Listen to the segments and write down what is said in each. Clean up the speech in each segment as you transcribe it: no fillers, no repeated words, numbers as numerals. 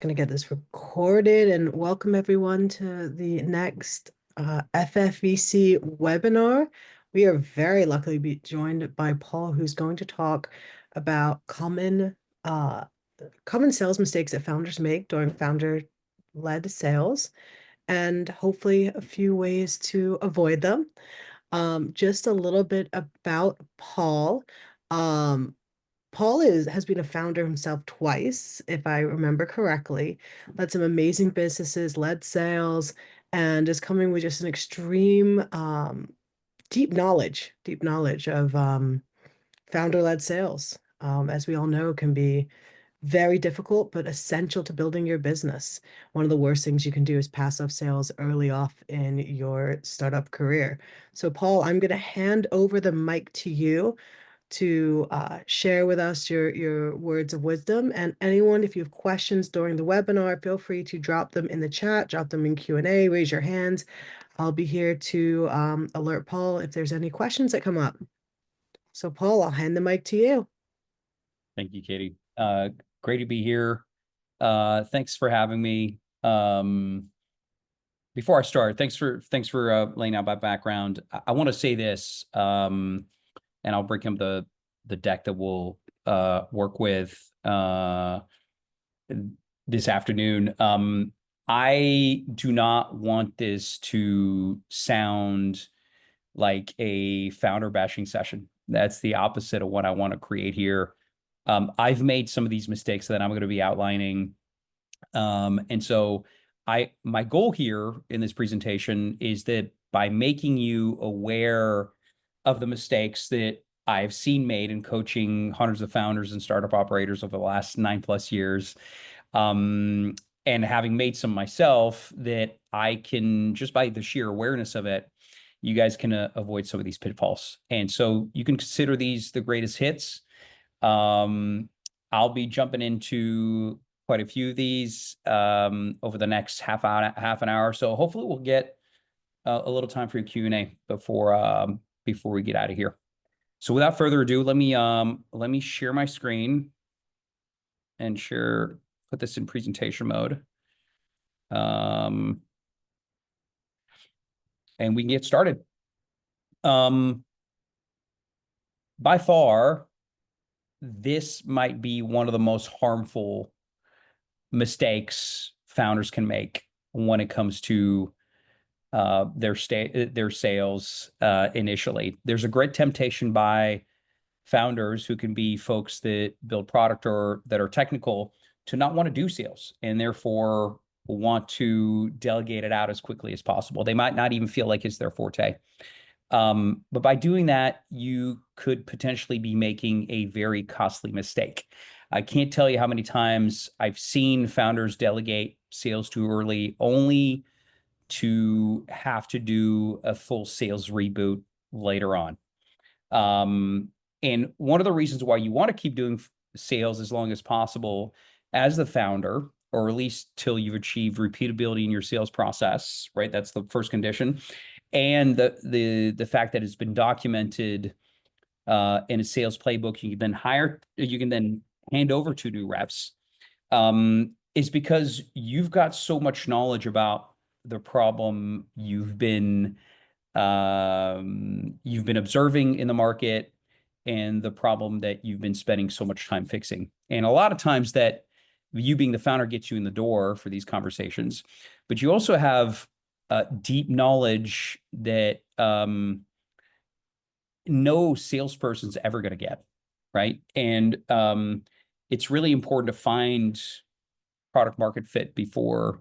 Gonna get this recorded and welcome everyone to the next FFVC webinar. We are very lucky to be joined by Paul, who's going to talk about uh, common sales mistakes that founders make during founder-led sales, and hopefully a few ways to avoid them. Just a little bit about Paul. Um, Paul has been a founder himself twice, if I remember correctly, led some amazing businesses, led sales, and is coming with just an extreme deep knowledge of founder-led sales. As we all know, can be very difficult, but essential to building your business. One of the worst things you can do is pass off sales early off in your startup career. So, Paul, I'm going to hand over the mic to you to share with us your words of wisdom. And anyone, if you have questions during the webinar, feel free to drop them in the chat, drop them in Q&A, raise your hands. I'll be here to alert Paul if there's any questions that come up. So Paul, I'll hand the mic to you. Thank you, Katie. Great to be here. Thanks for having me. Before I start, thanks for laying out my background. I want to say this, and I'll bring him the deck that we'll work with this afternoon. I do not want this to sound like a founder bashing session. That's the opposite of what I want to create here. I've made some of these mistakes that I'm going to be outlining. And so my goal here in this presentation is that by making you aware of the mistakes that I've seen made in coaching hundreds of founders and startup operators over the last 9+ years, and having made some myself, that I can, just by the sheer awareness of it, you guys can avoid some of these pitfalls. And so you can consider these the greatest hits. I'll be jumping into quite a few of these over the next half an hour. So hopefully we'll get a little time for your Q&A before we get out of here. So without further ado, let me share my screen and put this in presentation mode. And we can get started. By far, this might be one of the most harmful mistakes founders can make when it comes to their sales initially. There's a great temptation by founders, who can be folks that build product or that are technical, to not want to do sales, and therefore want to delegate it out as quickly as possible. They might not even feel like it's their forte. But by doing that, you could potentially be making a very costly mistake. I can't tell you how many times I've seen founders delegate sales too early, only to have to do a full sales reboot later on. And one of the reasons why you want to keep doing sales as long as possible as the founder, or at least till you've achieved repeatability in your sales process, right? That's the first condition. And the fact that it's been documented in a sales playbook, you can then hand over to new reps, is because you've got so much knowledge about the problem you've been observing in the market, and the problem that you've been spending so much time fixing. And a lot of times that you being the founder gets you in the door for these conversations, but you also have deep knowledge that no salesperson's ever going to get, right? And it's really important to find product market fit before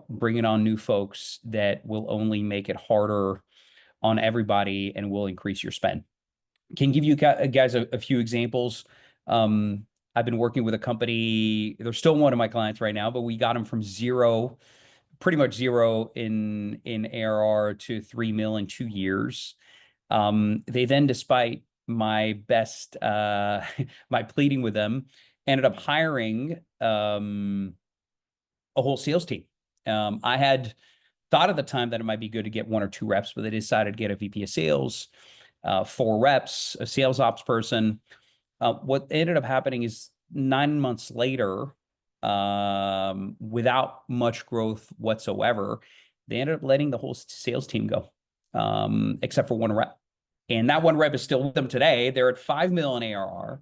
bringing on new folks that will only make it harder on everybody and will increase your spend. Can give you guys a few examples. I've been working with a company. They're still one of my clients right now, but we got them from pretty much zero in ARR to 3 mil in 2 years. They then, despite my best, my pleading with them, ended up hiring a whole sales team. I had thought at the time that it might be good to get 1 or 2 reps, but they decided to get a VP of sales, 4 reps, a sales ops person. What ended up happening is 9 months later, without much growth whatsoever. They ended up letting the whole sales team go, except for one rep. And that one rep is still with them today. They're at 5 million ARR.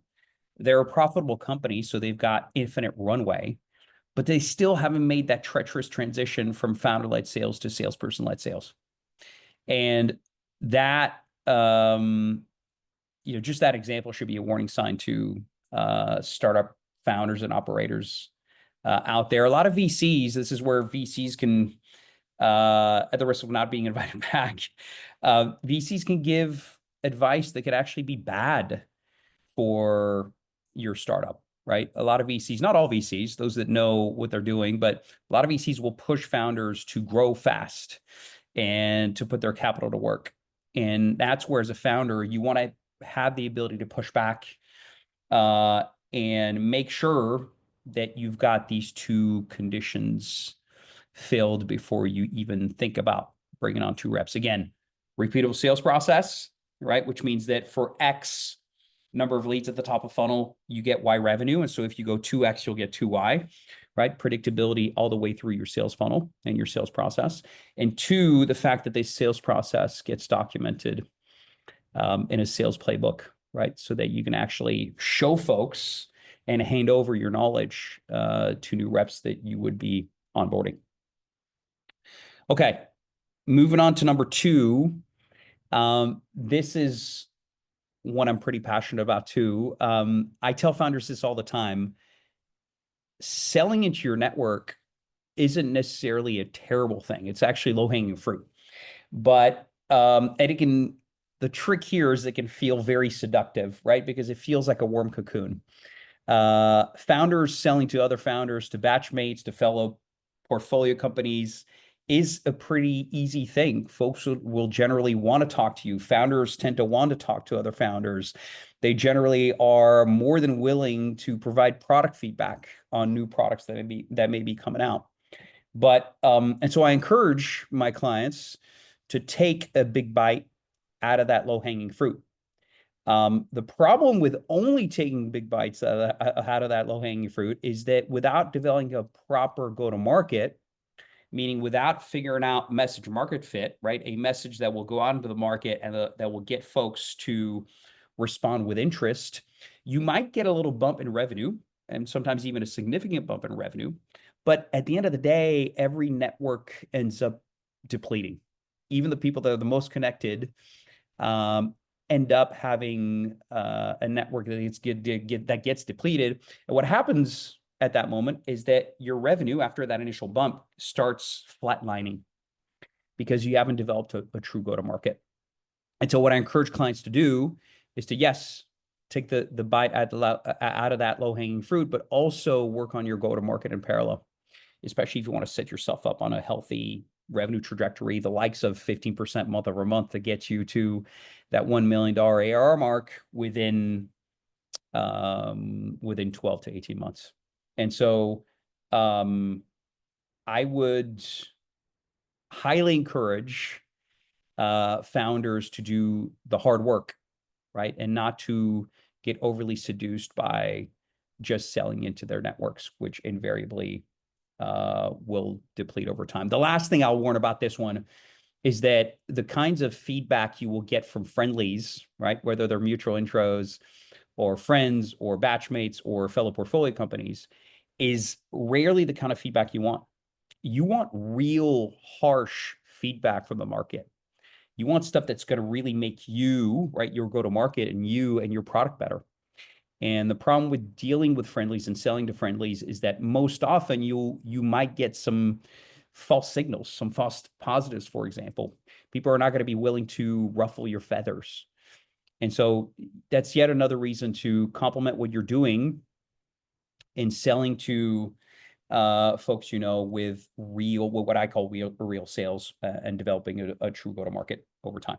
They're a profitable company, so they've got infinite runway, but they still haven't made that treacherous transition from founder-led sales to salesperson-led sales. And that, just that example should be a warning sign to startup founders and operators out there. A lot of VCs, this is where VCs can, at the risk of not being invited back, VCs can give advice that could actually be bad for your startup, right? A lot of VCs, not all VCs, those that know what they're doing, but a lot of VCs will push founders to grow fast and to put their capital to work. And that's where, as a founder, you want to have the ability to push back and make sure that you've got these two conditions filled before you even think about bringing on two reps. Again, repeatable sales process, right? Which means that for X number of leads at the top of funnel, you get Y revenue. And so if you go 2X, you'll get 2Y, right? Predictability all the way through your sales funnel and your sales process. And two, the fact that the sales process gets documented in a sales playbook, right? So that you can actually show folks and hand over your knowledge to new reps that you would be onboarding. Okay, moving on to number two. This is one I'm pretty passionate about too. I tell founders this all the time. Selling into your network isn't necessarily a terrible thing. It's actually low-hanging fruit. But and the trick here is it can feel very seductive, right? Because it feels like a warm cocoon. Founders selling to other founders, to batchmates, to fellow portfolio companies is a pretty easy thing. Folks will generally want to talk to you. Founders tend to want to talk to other founders. They generally are more than willing to provide product feedback on new products that may be coming out. But and so I encourage my clients to take a big bite out of that low-hanging fruit. The problem with only taking big bites out of that low-hanging fruit is that without developing a proper go-to-market, meaning without figuring out message market fit, right? A message that will go out into the market and that will get folks to respond with interest, you might get a little bump in revenue and sometimes even a significant bump in revenue. But at the end of the day, every network ends up depleting. Even the people that are the most connected end up having a network that gets depleted. And what happens at that moment is that your revenue after that initial bump starts flatlining because you haven't developed a true go-to-market. And so what I encourage clients to do is to, yes, take the bite out of that low-hanging fruit, but also work on your go-to-market in parallel, especially if you want to set yourself up on a healthy revenue trajectory, the likes of 15% month over month to get you to that $1 million ARR mark within 12 to 18 months. And so I would highly encourage founders to do the hard work, right? And not to get overly seduced by just selling into their networks, which invariably will deplete over time. The last thing I'll warn about this one is that the kinds of feedback you will get from friendlies, right? Whether they're mutual intros or friends or batchmates or fellow portfolio companies, is rarely the kind of feedback you want. You want real harsh feedback from the market. You want stuff that's going to really make you, right, your go-to-market and you and your product better. And the problem with dealing with friendlies and selling to friendlies is that most often you might get some false signals, some false positives, for example. People are not going to be willing to ruffle your feathers. And so that's yet another reason to complement what you're doing in selling to folks, with what I call real sales and developing a true go-to-market over time.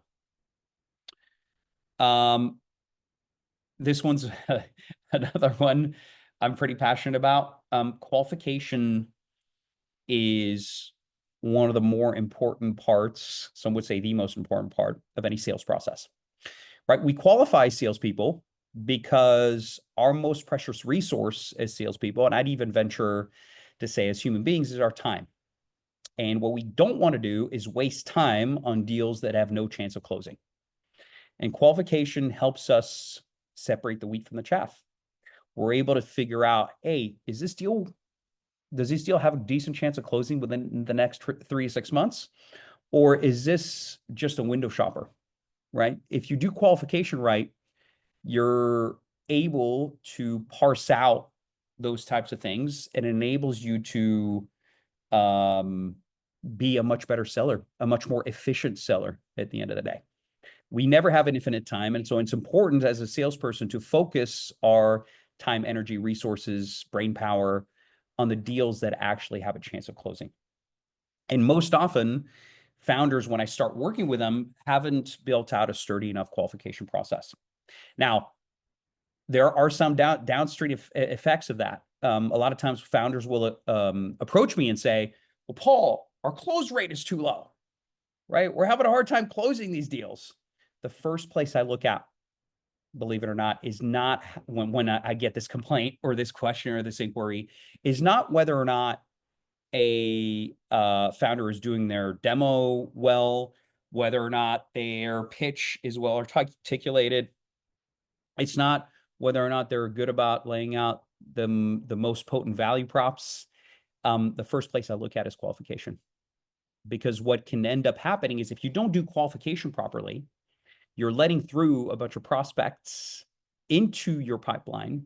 This one's another one I'm pretty passionate about. Qualification is one of the more important parts, some would say the most important part of any sales process, right? We qualify salespeople because our most precious resource as salespeople, and I'd even venture to say as human beings, is our time. And what we don't want to do is waste time on deals that have no chance of closing. And qualification helps us separate the wheat from the chaff. We're able to figure out, hey, does this deal have a decent chance of closing within the next 3 to 6 months? Or is this just a window shopper, right? If you do qualification right, you're able to parse out those types of things. It enables you to be a much better seller, a much more efficient seller at the end of the day. We never have an infinite time. And so it's important as a salesperson to focus our time, energy, resources, brain power on the deals that actually have a chance of closing. And most often, founders, when I start working with them, haven't built out a sturdy enough qualification process. Now, there are some downstream effects of that. A lot of times founders will approach me and say, well, Paul, our close rate is too low, right? We're having a hard time closing these deals. The first place I look at, believe it or not, is not when I get this complaint or this question or this inquiry, is not whether or not a founder is doing their demo well, whether or not their pitch is well articulated. It's not whether or not they're good about laying out the most potent value props. The first place I look at is qualification. Because what can end up happening is if you don't do qualification properly, you're letting through a bunch of prospects into your pipeline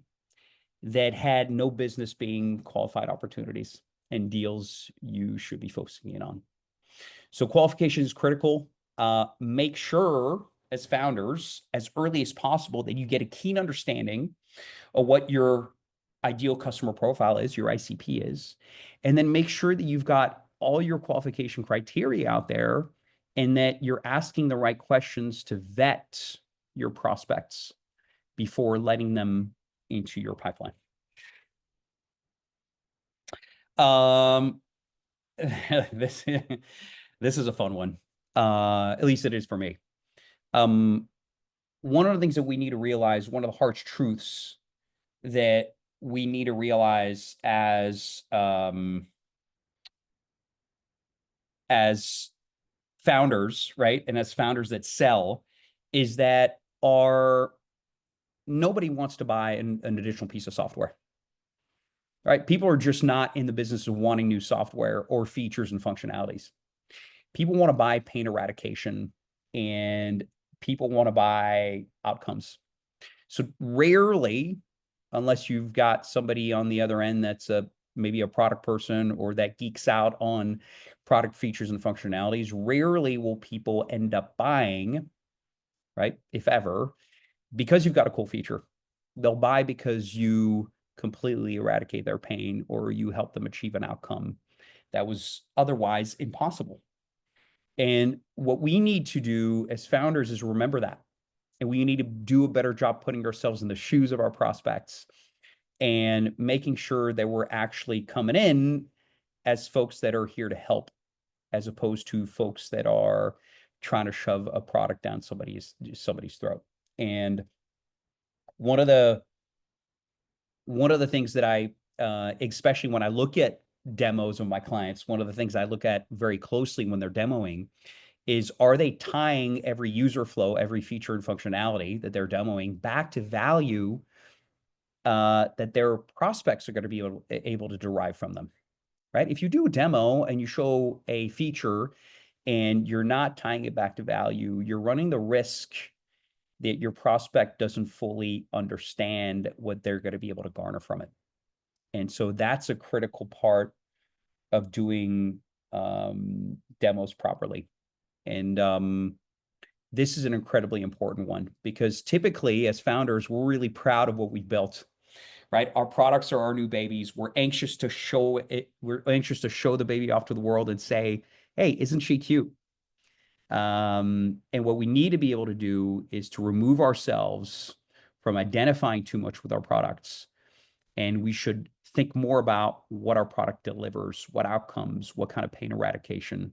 that had no business being qualified opportunities and deals you should be focusing in on. So qualification is critical. Make sure as founders, as early as possible, that you get a keen understanding of what your ideal customer profile is, your ICP is, and then make sure that you've got all your qualification criteria out there and that you're asking the right questions to vet your prospects before letting them into your pipeline. This is a fun one. At least it is for me. One of the things that we need to realize, one of the harsh truths that we need to realize as founders, right? And as founders that sell, is that nobody wants to buy an additional piece of software, right? People are just not in the business of wanting new software or features and functionalities. People want to buy pain eradication and people want to buy outcomes. So rarely, unless you've got somebody on the other end that's maybe a product person or that geeks out on product features and functionalities, rarely will people end up buying, right? If ever, because you've got a cool feature. They'll buy because you completely eradicate their pain or you help them achieve an outcome that was otherwise impossible. And what we need to do as founders is remember that. And we need to do a better job putting ourselves in the shoes of our prospects and making sure that we're actually coming in as folks that are here to help, as opposed to folks that are trying to shove a product down somebody's throat. And one of the things that I, especially when I look at demos of my clients, one of the things I look at very closely when they're demoing is, are they tying every user flow, every feature and functionality that they're demoing back to value that their prospects are going to be able to derive from them, right? If you do a demo and you show a feature and you're not tying it back to value, you're running the risk that your prospect doesn't fully understand what they're going to be able to garner from it. And so that's a critical part of doing demos properly. And this is an incredibly important one because typically as founders, we're really proud of what we've built, right? Our products are our new babies. We're anxious to show it. We're anxious to show the baby off to the world and say, hey, isn't she cute? And what we need to be able to do is to remove ourselves from identifying too much with our products. And we should think more about what our product delivers, what outcomes, what kind of pain eradication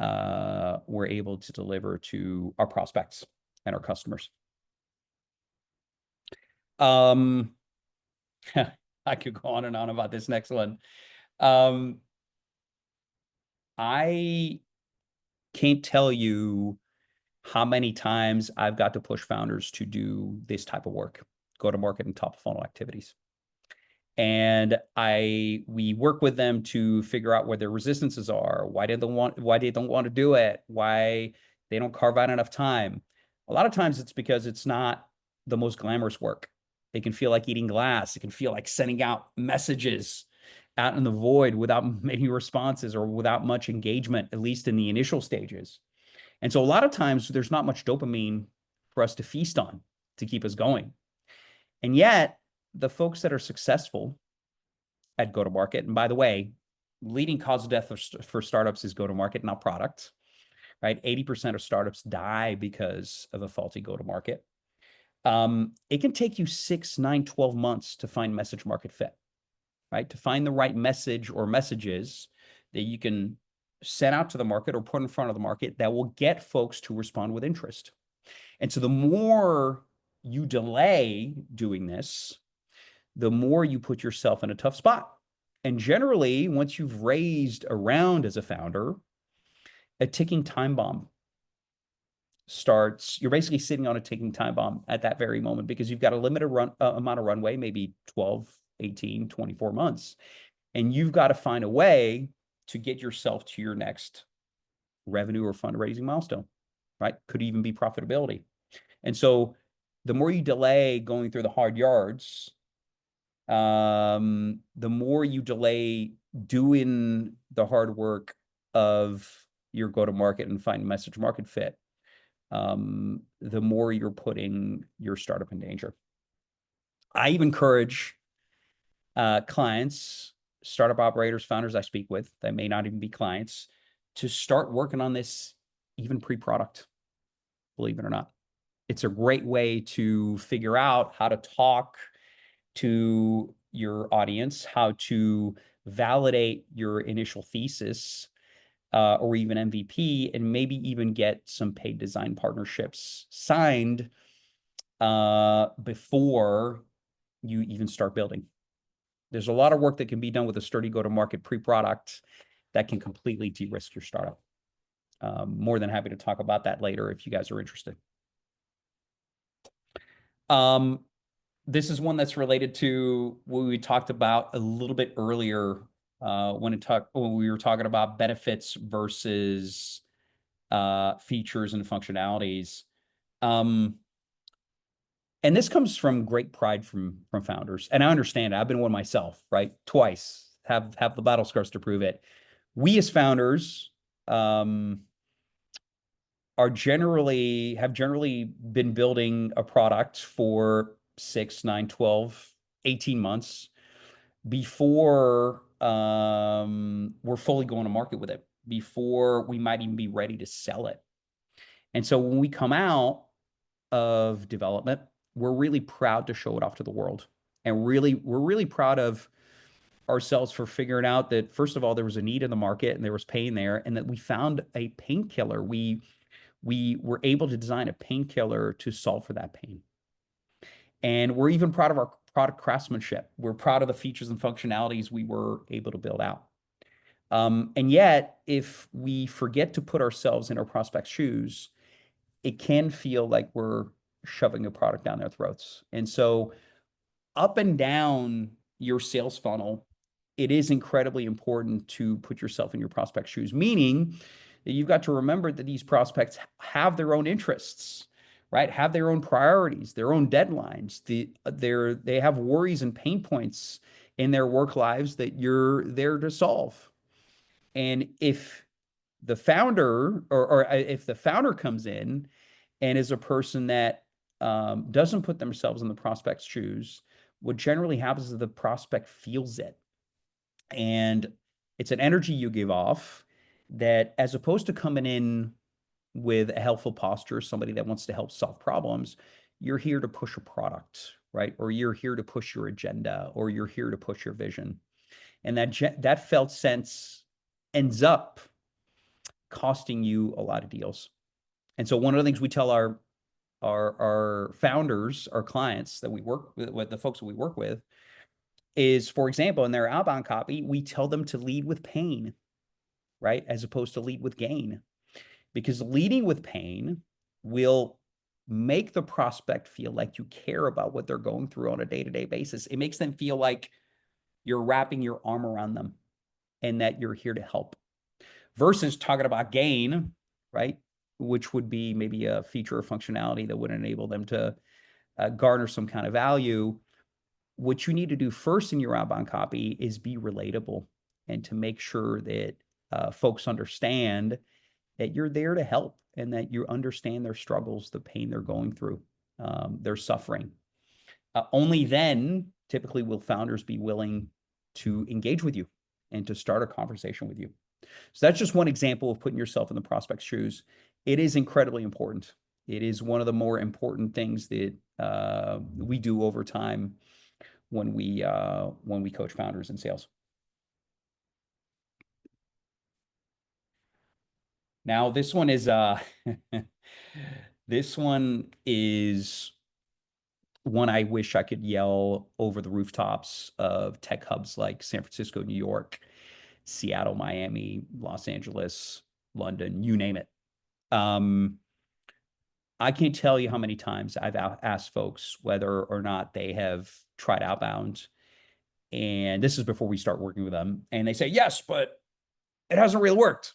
we're able to deliver to our prospects and our customers. Um, I could go on and on about this next one. Um, I can't tell you how many times I've got to push founders to do this type of work, go to market and top of funnel activities. And we work with them to figure out where their resistances are, why they don't want to do it, why they don't carve out enough time. A lot of times it's because it's not the most glamorous work. It can feel like eating glass. It can feel like sending out messages out in the void without many responses or without much engagement, at least in the initial stages. And so a lot of times there's not much dopamine for us to feast on to keep us going. And yet, the folks that are successful at go to market, and by the way, leading cause of death for startups is go to market, not product, right? 80% of startups die because of a faulty go to market. It can take you 6, 9, 12 months to find message market fit, right? To find the right message or messages that you can send out to the market or put in front of the market that will get folks to respond with interest. And so the more you delay doing this, the more you put yourself in a tough spot. And generally, once you've raised a round as a founder, a ticking time bomb starts. You're basically sitting on a ticking time bomb at that very moment because you've got a limited amount of runway, maybe 12, 18, 24 months. And you've got to find a way to get yourself to your next revenue or fundraising milestone, right? Could even be profitability. And so the more you delay going through the hard yards, the more you delay doing the hard work of your go-to-market and find message market fit, the more you're putting your startup in danger. I even encourage clients, startup operators, founders I speak with that may not even be clients, to start working on this even pre-product, believe it or not. It's a great way to figure out how to talk to your audience, how to validate your initial thesis or even MVP, and maybe even get some paid design partnerships signed before you even start building. There's a lot of work that can be done with a sturdy go-to-market pre-product that can completely de-risk your startup. More than happy to talk about that later if you guys are interested. This is one that's related to what we talked about a little bit earlier when we were talking about benefits versus features and functionalities. And this comes from great pride from founders. And I understand it. I've been one myself, right? Twice. Have the battle scars to prove it. We as founders have generally been building a product for 6, 9, 12, 18 months before we're fully going to market with it, before we might even be ready to sell it. And so when we come out of development, we're really proud to show it off to the world. And we're really proud of ourselves for figuring out that, first of all, there was a need in the market and there was pain there, and that we found a painkiller. We were able to design a painkiller to solve for that pain. And we're even proud of our product craftsmanship. We're proud of the features and functionalities we were able to build out. And yet, if we forget to put ourselves in our prospects' shoes, it can feel like we're shoving a product down their throats. And so up and down your sales funnel, it is incredibly important to put yourself in your prospect's shoes, meaning that you've got to remember that these prospects have their own interests, right? Have their own priorities, their own deadlines. They have worries and pain points in their work lives that you're there to solve. And if the founder or if the founder comes in and is a person that doesn't put themselves in the prospect's shoes, what generally happens is the prospect feels it. And it's an energy you give off that, as opposed to coming in with a helpful posture, somebody that wants to help solve problems, you're here to push a product, right? Or you're here to push your agenda, or you're here to push your vision. And that felt sense ends up costing you a lot of deals. And so one of the things we tell our our founders, our clients that we work with the folks that we work with, is, for example, in their outbound copy, we tell them to lead with pain, right? As opposed to lead with gain. Because leading with pain will make the prospect feel like you care about what they're going through on a day-to-day basis. It makes them feel like you're wrapping your arm around them and that you're here to help. Versus talking about gain, right? Which would be maybe a feature or functionality that would enable them to garner some kind of value. What you need to do first in your outbound copy is be relatable and to make sure that folks understand that you're there to help and that you understand their struggles, the pain they're going through, their suffering. Only then, typically, will founders be willing to engage with you and to start a conversation with you. So that's just one example of putting yourself in the prospect's shoes. It is incredibly important. It is one of the more important things that we do over time when we coach founders in sales. Now, this one is this one is one I wish I could yell over the rooftops of tech hubs like San Francisco, New York, Seattle, Miami, Los Angeles, London, you name it. I can't tell you how many times I've asked folks whether or not they have tried outbound. And this is before we start working with them. And they say, yes, but it hasn't really worked.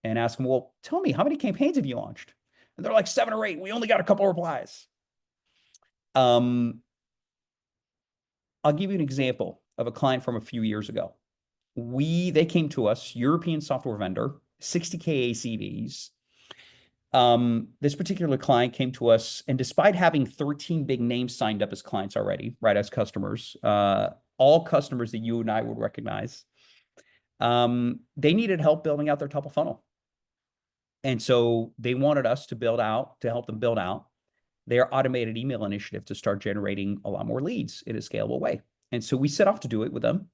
And ask them, well, tell me, how many campaigns have you launched? And they're like 7 or 8. We only got a couple of replies. I'll give you an example of a client from a few years ago. They came to us, European software vendor, 60K ACVs. This particular client came to us, and despite having 13 big names signed up as clients already, right, as customers, all customers that you and I would recognize, they needed help building out their top of funnel. And so they wanted us to help them build out their automated email initiative to start generating a lot more leads in a scalable way. And so we set off to do it with them.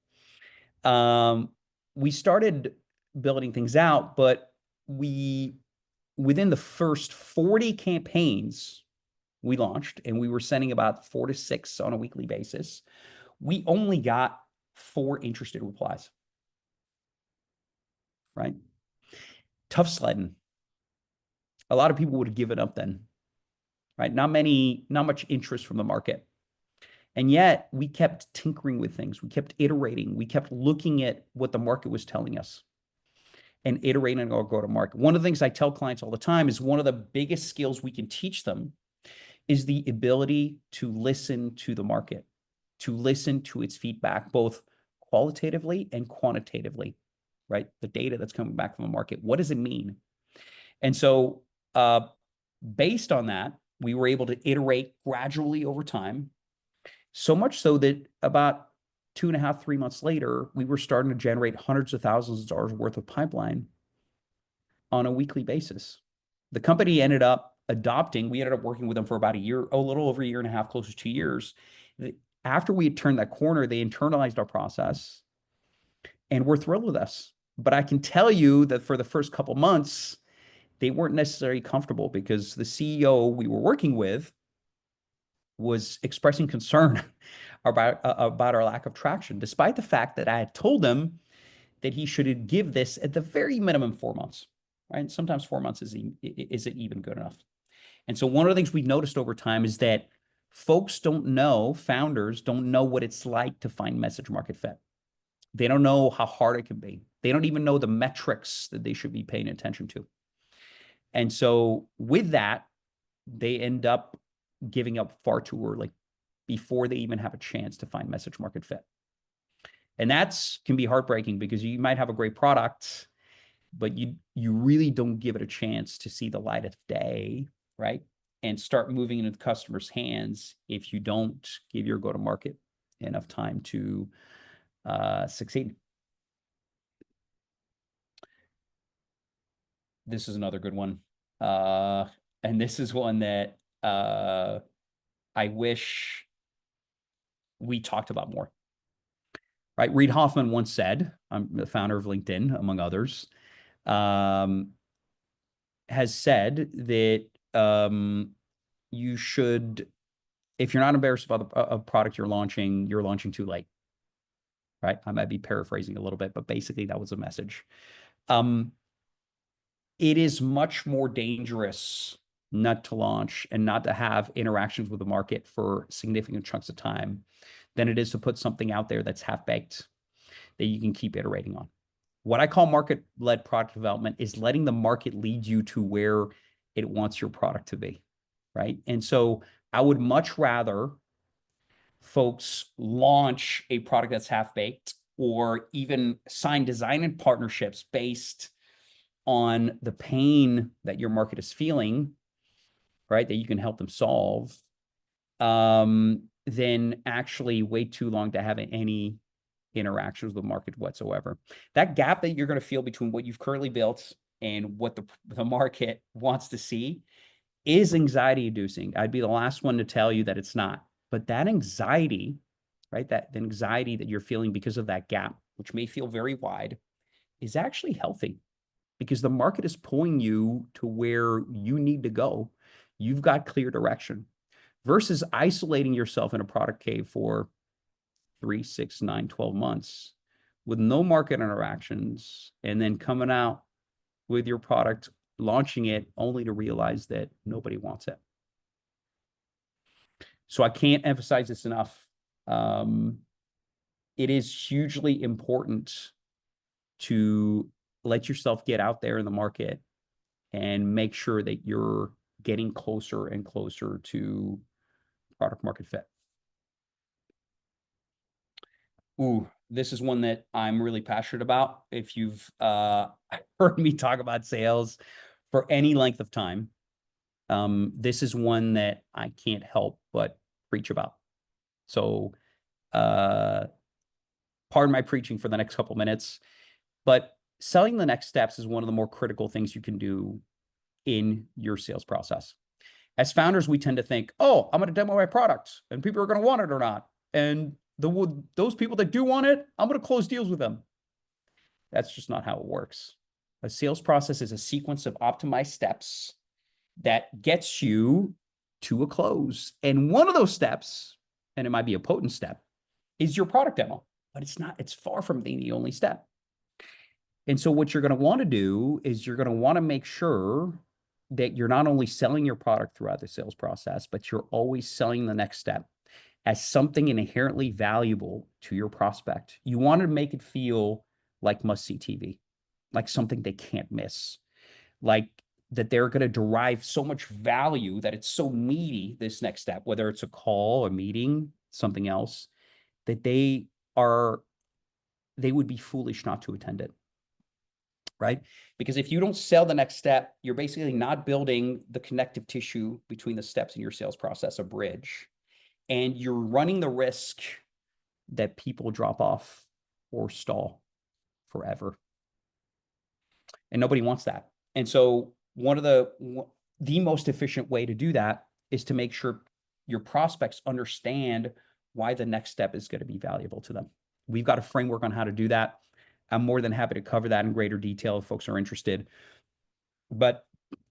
We started building things out, but within the first 40 campaigns we launched, and we were sending about 4 to 6 on a weekly basis, we only got 4 interested replies, right? Tough sledding. A lot of people would have given up then, right? Not much interest from the market. And yet we kept tinkering with things. We kept iterating. We kept looking at what the market was telling us and iterating our go-to-market. One of the things I tell clients all the time is one of the biggest skills we can teach them is the ability to listen to the market, to listen to its feedback, both qualitatively and quantitatively, right? The data that's coming back from the market. What does it mean? And so based on that, we were able to iterate gradually over time, so much so that about 2.5, 3 months later, we were starting to generate hundreds of thousands of dollars worth of pipeline on a weekly basis. The company ended up we ended up working with them for about a year, a little over 1.5 years, close to 2 years. After we had turned that corner, they internalized our process and were thrilled with us. But I can tell you that for the first couple months, they weren't necessarily comfortable because the CEO we were working with was expressing concern about our lack of traction, despite the fact that I had told him that he should give this at the very minimum 4 months, right? Sometimes 4 months isn't even good enough. And so one of the things we've noticed over time is that founders don't know what it's like to find message market fit. They don't know how hard it can be. They don't even know the metrics that they should be paying attention to. And so with that, they end up giving up far too early before they even have a chance to find message market fit. And can be heartbreaking because you might have a great product, but you really don't give it a chance to see the light of day, right? And start moving into the customer's hands if you don't give your go-to-market enough time to succeed. This is another good one. And this is one that I wish we talked about more. Right? Reid Hoffman once said, I'm the founder of LinkedIn, among others, has said that you should, if you're not embarrassed about a product you're launching too late, right? I might be paraphrasing a little bit, but basically that was the message. It is much more dangerous not to launch and not to have interactions with the market for significant chunks of time than it is to put something out there that's half-baked that you can keep iterating on. What I call market-led product development is letting the market lead you to where it wants your product to be, right? And so I would much rather folks launch a product that's half-baked or even sign design and partnerships based on the pain that your market is feeling, right, that you can help them solve, than actually wait too long to have any interactions with the market whatsoever. That gap that you're going to feel between what you've currently built and what the market wants to see is anxiety inducing. I'd be the last one to tell you that it's not. But that anxiety, right, that anxiety that you're feeling because of that gap, which may feel very wide, is actually healthy because the market is pulling you to where you need to go. You've got clear direction versus isolating yourself in a product cave for 3, 6, 9, 12 months with no market interactions and then coming out with your product, launching it only to realize that nobody wants it. So I can't emphasize this enough. It is hugely important to let yourself get out there in the market and make sure that you're getting closer and closer to product market fit. Ooh, this is one that I'm really passionate about. If you've heard me talk about sales for any length of time, this is one that I can't help but preach about. So pardon my preaching for the next couple minutes, but selling the next steps is one of the more critical things you can do in your sales process. As founders, we tend to think, oh, I'm going to demo my product and people are going to want it or not. And those people that do want it, I'm going to close deals with them. That's just not how it works. A sales process is a sequence of optimized steps that gets you to a close. And one of those steps, and it might be a potent step, is your product demo, but it's not, it's far from being the only step. And so what you're going to want to do is you're going to want to make sure that you're not only selling your product throughout the sales process, but you're always selling the next step as something inherently valuable to your prospect. You want to make it feel like must-see TV, like something they can't miss, like that they're going to derive so much value that it's so meaty, this next step, whether it's a call, a meeting, something else, that they would be foolish not to attend it. Right? Because if you don't sell the next step, you're basically not building the connective tissue between the steps in your sales process, a bridge. And you're running the risk that people drop off or stall forever. And nobody wants that. And so one of the most efficient way to do that is to make sure your prospects understand why the next step is going to be valuable to them. We've got a framework on how to do that. I'm more than happy to cover that in greater detail if folks are interested. But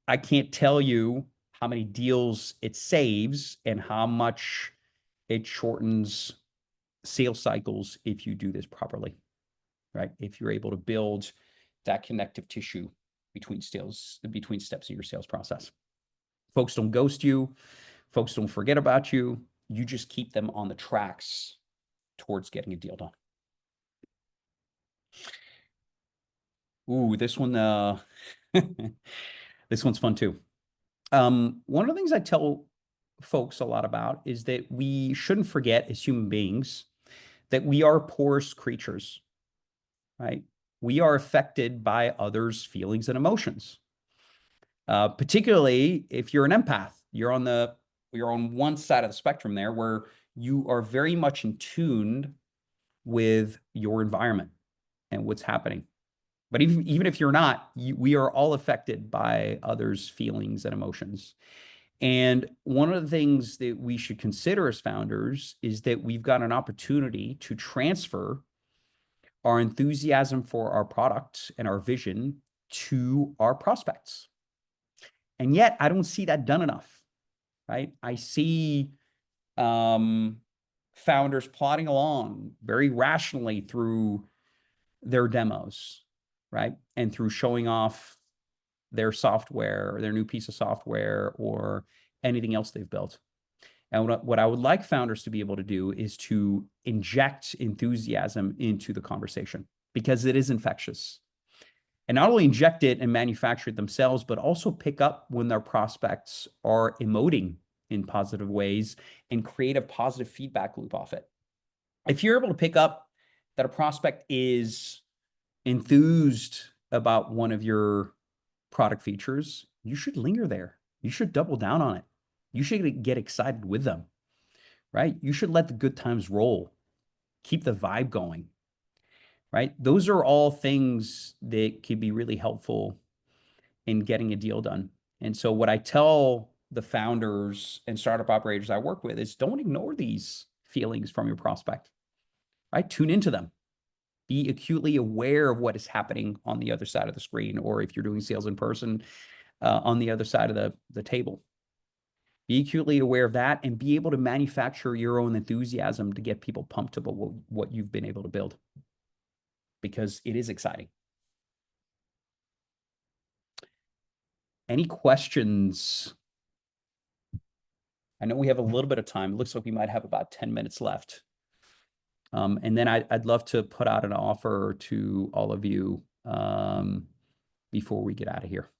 I can't tell you how many deals it saves and how much it shortens sales cycles if you do this properly, right? If you're able to build that connective tissue between steps in your sales process. Folks don't ghost you. Folks don't forget about you. You just keep them on the tracks towards getting a deal done. Ooh, this one, this one's fun too. One of the things I tell folks a lot about is that we shouldn't forget as human beings that we are porous creatures, right? We are affected by others' feelings and emotions. Particularly if you're an empath, you're on one side of the spectrum there where you are very much in tune with your environment and what's happening. But even if you're not, we are all affected by others' feelings and emotions. And one of the things that we should consider as founders is that we've got an opportunity to transfer our enthusiasm for our product and our vision to our prospects. And yet I don't see that done enough, right? I see founders plodding along very rationally through their demos, right? And through showing off their software or their new piece of software or anything else they've built. And what I would like founders to be able to do is to inject enthusiasm into the conversation because it is infectious. And not only inject it and manufacture it themselves, but also pick up when their prospects are emoting in positive ways and create a positive feedback loop off it. If you're able to pick up that a prospect is enthused about one of your product features, you should linger there. You should double down on it. You should get excited with them, right? You should let the good times roll. Keep the vibe going, right? Those are all things that can be really helpful in getting a deal done. And so what I tell the founders and startup operators I work with is don't ignore these feelings from your prospect, right? Tune into them. Be acutely aware of what is happening on the other side of the screen, or if you're doing sales in person, on the other side of the table. Be acutely aware of that and be able to manufacture your own enthusiasm to get people pumped about what you've been able to build because it is exciting. Any questions? I know we have a little bit of time. It looks like we might have about 10 minutes left. And then I'd love to put out an offer to all of you before we get out of here.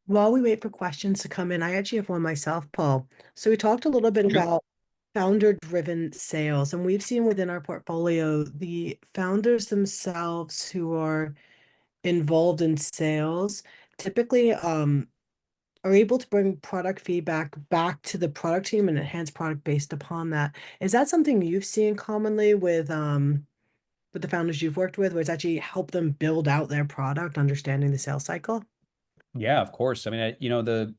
While we wait for questions to come in, I actually have one myself, Paul. So we talked a little bit about founder-driven sales, and we've seen within our portfolio the founders themselves who are involved in sales typically are able to bring product feedback back to the product team and enhance product based upon that. Is that something you've seen commonly with the founders you've worked with, where it's actually helped them build out their product, understanding the sales cycle? Yeah, of course. I mean, the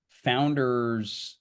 founders